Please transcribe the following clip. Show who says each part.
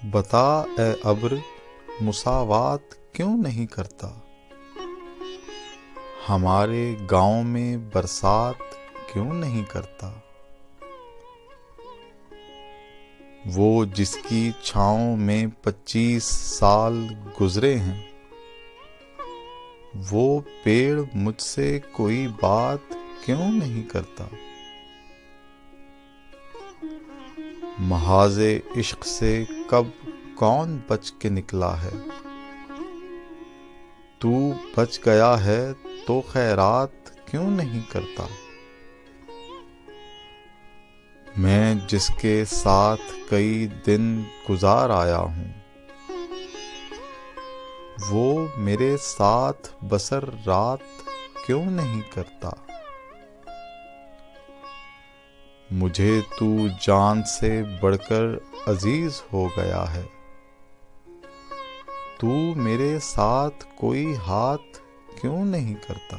Speaker 1: बता ए अब्र मुसावात क्यों नहीं करता। हमारे गांव में बरसात क्यों नहीं करता। वो जिसकी छाँव में 25 साल गुजरे हैं, वो पेड़ मुझसे कोई बात क्यों नहीं करता। महाज़े इश्क से कब कौन बच के निकला है। तू बच गया है तो खैरात क्यों नहीं करता। मैं जिसके साथ कई दिन गुजार आया हूँ, वो मेरे साथ बसर रात क्यों नहीं करता। मुझे तू जान से बढ़कर अजीज हो गया है। तू मेरे साथ कोई हाथ क्यों नहीं करता।